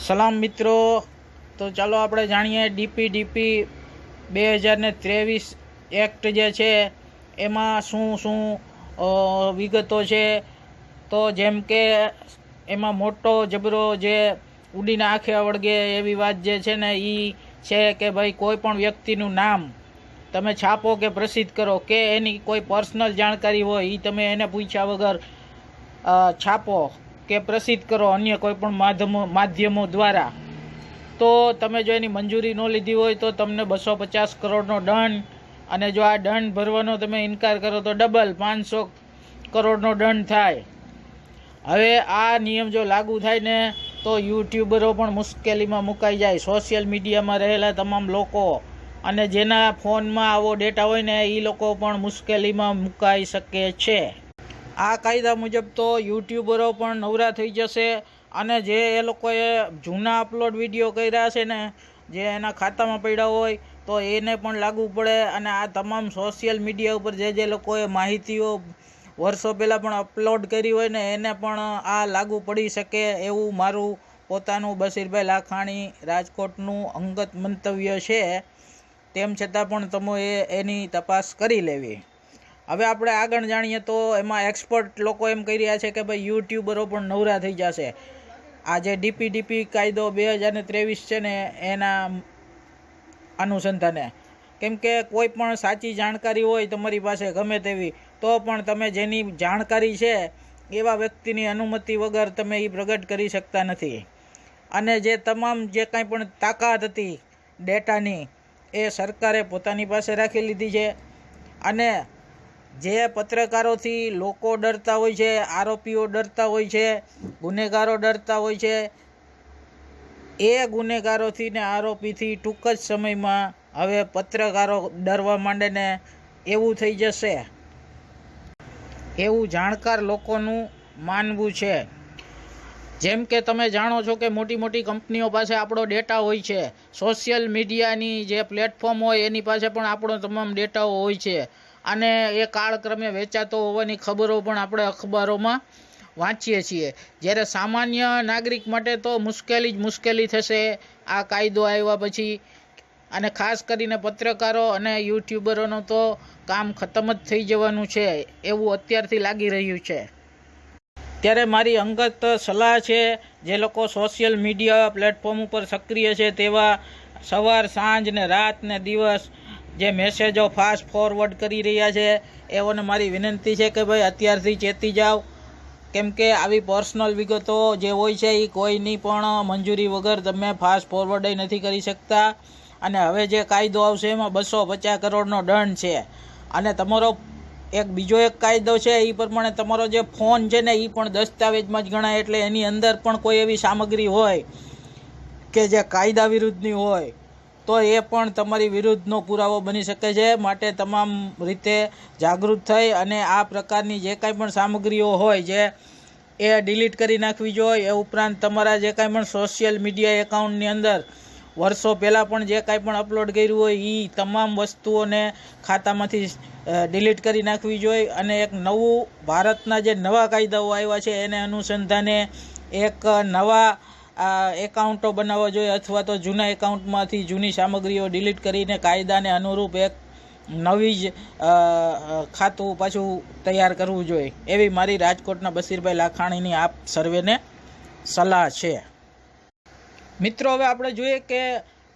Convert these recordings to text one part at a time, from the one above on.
સલામ મિત્રો, તો ચાલો આપણે જાણીએ ડીપીડીપી 2023 એક્ટ જે છે એમાં શું શું વિગતો છે। તો જેમ કે એમાં મોટો જબરો જે ઉડીને આંખે વળગે એવી વાત જે છે ને એ છે કે ભાઈ કોઈ પણ વ્યક્તિનું નામ તમે છાપો કે પ્રસિદ્ધ કરો કે એની કોઈ પર્સનલ જાણકારી હોય એ તમે એને પૂછ્યા વગર છાપો કે પ્રસિદ્ધ કરો અન્ય કોઈ પણ માધ્યમો દ્વારા, તો તમે જો એની મંજૂરી ન લીધી હોય તો તમને 250 કરોડનો દંડ, અને જો આ દંડ ભરવાનો તમે ઇનકાર કરો તો ડબલ 500 કરોડનો દંડ થાય। હવે આ નિયમ જો લાગુ થાય ને તો યુટ્યુબરો પણ મુશ્કેલીમાં મુકાઈ જાય। સોશિયલ મીડિયામાં રહેલા તમામ લોકો અને જેના ફોનમાં આવો ડેટા હોય ને એ લોકો પણ મુશ્કેલીમાં મુકાઈ શકે છે। આ કાયદા મુજબ તો યુટ્યુબરો પણ નવરા થઈ જશે, અને જે એ લોકોએ જૂના અપલોડ વિડીયો કર્યા છે ને જે એના ખાતામાં પડ્યા હોય તો એને પણ લાગુ પડે, અને આ તમામ સોશિયલ મીડિયા ઉપર જે લોકોએ માહિતીઓ વર્ષો પહેલાં પણ અપલોડ કરી હોય ને એને પણ આ લાગુ પડી શકે એવું મારું પોતાનું બશીરભાઈ લાખાણી રાજકોટનું અંગત મંતવ્ય છે। તેમ છતાં પણ તમે એની તપાસ કરી લેવી। હવે આપણે આગળ જાણીએ તો એમાં એક્સપર્ટ લોકો એમ કહી રહ્યા છે કે ભાઈ યુટ્યુબરો પણ નવરા થઈ જશે આ જે ડીપીડીપી કાયદો 2023 છે ને એના અનુસંધાને, કેમ કે કોઈ પણ સાચી જાણકારી હોય તમારી પાસે ગમે તેવી, તો પણ તમે જેની જાણકારી છે એવા વ્યક્તિની અનુમતિ વગર તમે એ પ્રગટ કરી શકતા નથી, અને જે તમામ જે કાંઈ પણ તાકાત હતી ડેટાની એ સરકારે પોતાની પાસે રાખી લીધી છે। અને જે પત્રકારોથી લોકો ડરતા હોય છે, આરોપીઓ ડરતા હોય છે, ગુનેગારો ડરતા હોય છે, એ ગુનેગારોથી ને આરોપીથી ટૂંક જ સમયમાં હવે પત્રકારો ડરવા માંડે ને એવું થઈ જશે એવું જાણકાર લોકોનું માનવું છે। જેમ કે તમે જાણો છો કે મોટી મોટી કંપનીઓ પાસે આપણો ડેટા હોય છે, સોશિયલ મીડિયાની જે પ્લેટફોર્મ હોય એની પાસે પણ આપણો તમામ ડેટાઓ હોય છે, અને એ કાળક્રમે વેચાતો હોવાની ખબરો પણ આપણે અખબારોમાં વાંચીએ છીએ। જ્યારે સામાન્ય નાગરિક માટે તો મુશ્કેલી થશે આ કાયદો આવ્યા પછી, અને ખાસ કરીને પત્રકારો અને યુટ્યુબરોનું તો કામ ખતમ જ થઈ જવાનું છે એવું અત્યારથી લાગી રહ્યું છે। ત્યારે મારી અંગત સલાહ છે, જે લોકો સોશિયલ મીડિયા પ્લેટફોર્મ ઉપર સક્રિય છે તેવા સવાર સાંજ ને રાત ને દિવસ જે મેસેજો ફાસ્ટ ફોરવર્ડ કરી રહ્યા છે એઓને મારી વિનંતી છે કે ભાઈ અત્યારથી ચેતી જાઓ, કેમ કે આવી પર્સનલ વિગતો જે હોય છે એ કોઈની પણ મંજૂરી વગર તમે ફાસ્ટ ફોરવર્ડ નથી કરી શકતા। અને હવે જે કાયદો આવશે એમાં 250 કરોડનો દંડ છે, અને તમારો બીજો એક કાયદો છે એ પ્રમાણે તમારો જે ફોન છે ને એ પણ દસ્તાવેજમાં જ ગણાય, એટલે એની અંદર પણ કોઈ એવી સામગ્રી હોય કે જે કાયદા વિરુદ્ધની હોય તો એ પણ તમારી વિરુદ્ધનો પુરાવો બની શકે છે। માટે તમામ રીતે જાગૃત થઈ અને આ પ્રકારની જે કાંઈ પણ સામગ્રીઓ હોય જે એ ડિલીટ કરી નાખવી જોઈએ। એ ઉપરાંત તમારા જે કાંઈ પણ સોશિયલ મીડિયા એકાઉન્ટની અંદર વર્ષો પહેલાં પણ જે કાંઈ પણ અપલોડ કર્યું હોય એ તમામ વસ્તુઓને ખાતામાંથી ડિલીટ કરી નાખવી જોઈએ, અને એક નવું ભારતના જે નવા કાયદાઓ આવ્યા છે એને અનુસંધાને એક નવા એકાઉન્ટો બનાવવા જોઈએ, અથવા તો જૂના એકાઉન્ટમાંથી જૂની સામગ્રીઓ ડિલીટ કરીને કાયદાને અનુરૂપ એક નવી જ ખાતું પાછું તૈયાર કરવું જોઈએ એવી મારી રાજકોટના બશીરભાઈ લાખાણીની આપ સર્વેને સલાહ છે। મિત્રો, હવે આપણે જોઈએ કે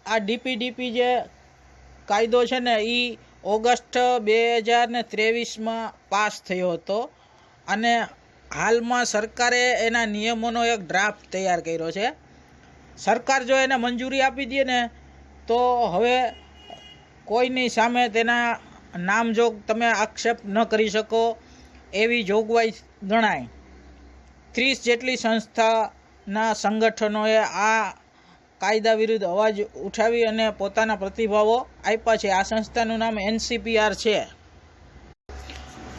આ ડીપીડીપી જે કાયદો છે ને એ ઓગસ્ટ 2023માં પાસ થયો હતો, અને હાલમાં સરકારે એના નિયમોનો એક ડ્રાફ્ટ તૈયાર કર્યો છે। સરકાર જો એને મંજૂરી આપી દે ને તો હવે કોઈની સામે તેના નામજોગ તમે આક્ષેપ ન કરી શકો એવી જોગવાઈ ગણાય। 30 જેટલી સંસ્થાના સંગઠનોએ આ કાયદા વિરુદ્ધ અવાજ ઉઠાવી અને પોતાના પ્રતિભાવો આપ્યા છે। આ સંસ્થાનું નામ NCPR છે।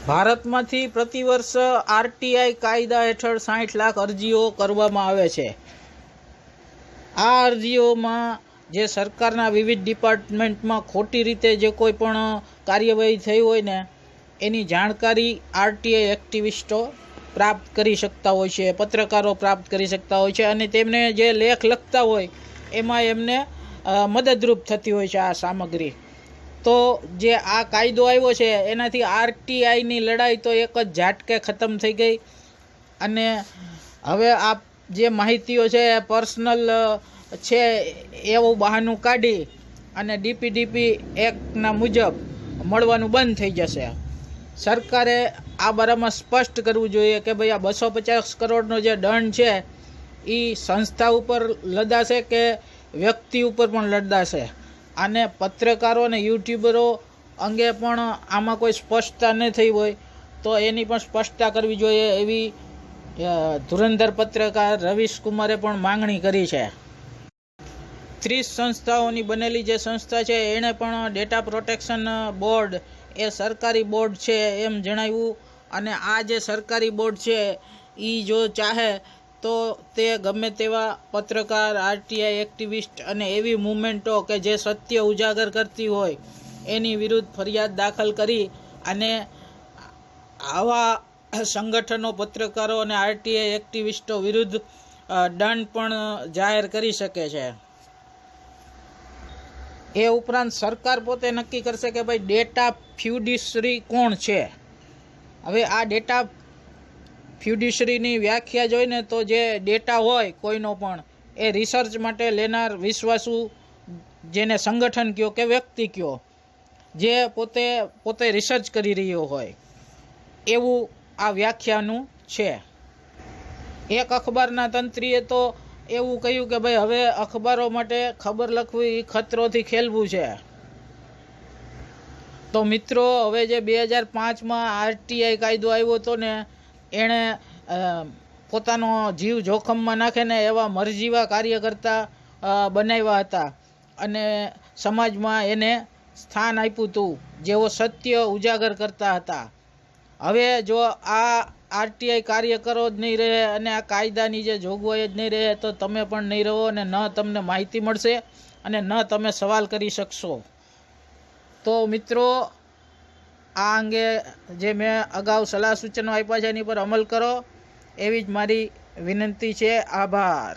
ભારતમાંથી પ્રતિવર્ષ RTI કાયદા હેઠળ 60 લાખ અરજીઓ કરવામાં આવે છે। આ અરજીઓમાં જે સરકારના વિવિધ ડિપાર્ટમેન્ટમાં ખોટી રીતે જે કોઈ પણ કાર્યવાહી થઈ હોય ને એની જાણકારી RTI એક્ટિવિસ્ટો પ્રાપ્ત કરી શકતા હોય છે, પત્રકારો પ્રાપ્ત કરી શકતા હોય છે, અને તેમને જે લેખ લખતા હોય એમાં એમને મદદરૂપ થતી હોય છે આ સામગ્રી. તો જે આ કાયદો આવ્યો છે એનાથી આરટીઆઈની લડાઈ તો એક જ ઝાટકે ખતમ થઈ ગઈ. અને હવે આ જે માહિતીઓ છે પર્સનલ છે એવું બહાનું કાઢી અને ડીપીડીપી એક્ટના મુજબ મળવાનું બંધ થઈ જશે. સરકારે આ બારામાં સ્પષ્ટ કરવું જોઈએ કે ભાઈ આ 250 કરોડનો જે દંડ છે એ સંસ્થા ઉપર લદાશે કે વ્યક્તિ ઉપર પણ લદાશે. અને પત્રકારો અને યુટ્યુબરો અંગે પણ આમાં કોઈ સ્પષ્ટતા ન થઈ હોય તો એની પણ સ્પષ્ટતા કરવી જોઈએ એવી ધુરંધર પત્રકાર રવીશ કુમારે પણ માંગણી કરી છે. 30 સંસ્થાઓની બનેલી જે સંસ્થા છે એણે પણ ડેટા પ્રોટેક્શન બોર્ડ એ સરકારી બોર્ડ છે એમ જણાવ્યું. અને આ જે સરકારી બોર્ડ છે એ જો ચાહે તો તે ગમે તેવા પત્રકાર, આરટીઆઈ એક્ટિવિસ્ટ અને એવી મૂવમેન્ટો કે જે સત્ય ઉજાગર કરતી હોય એની વિરુદ્ધ ફરિયાદ દાખલ કરી અને આવા સંગઠનો, પત્રકારો અને આરટીઆઈ એક્ટિવિસ્ટો વિરુદ્ધ દંડ પણ જાહેર કરી શકે છે. એ ઉપરાંત સરકાર પોતે નક્કી કરશે કે ભાઈ ડેટા ફ્યુડિશરી કોણ છે. હવે આ ડેટા ફ્યુડિશરીની વ્યાખ્યા જોઈને તો જે ડેટા હોય કોઈનો પણ એ રિસર્ચ માટે લેનાર વિશ્વાસુ, જેને સંગઠન કયો કે વ્યક્તિ કયો, જે પોતે રિસર્ચ કરી રહ્યો હોય એવું આ વ્યાખ્યાનું છે. એક અખબારના તંત્રીએ તો એવું કહ્યું કે ભાઈ હવે અખબારો માટે ખબર લખવી ખતરોથી ખેલવું છે. તો મિત્રો હવે જે 2005માં આરટીઆઈ કાયદો આવ્યો હતો ને એણે પોતાનો જીવ જોખમમાં નાખીને એવા મરજીવા કાર્યકર્તા બનાવ્યા હતા અને સમાજમાં એને સ્થાન આપ્યું હતું જેઓ સત્ય ઉજાગર કરતા હતા. હવે જો આ આરટીઆઈ કાર્યકરો જ નહીં રહે અને આ કાયદાની જે જોગવાઈ જ નહીં રહે તો તમે પણ નહીં રહો અને ન તમને માહિતી મળશે અને ન તમે સવાલ કરી શકશો. તો મિત્રો આ અંગે જે મેં અગાઉ સલાહ સૂચનો આપ્યા છે એની પર અમલ કરો એવી જ મારી વિનંતી છે. આભાર.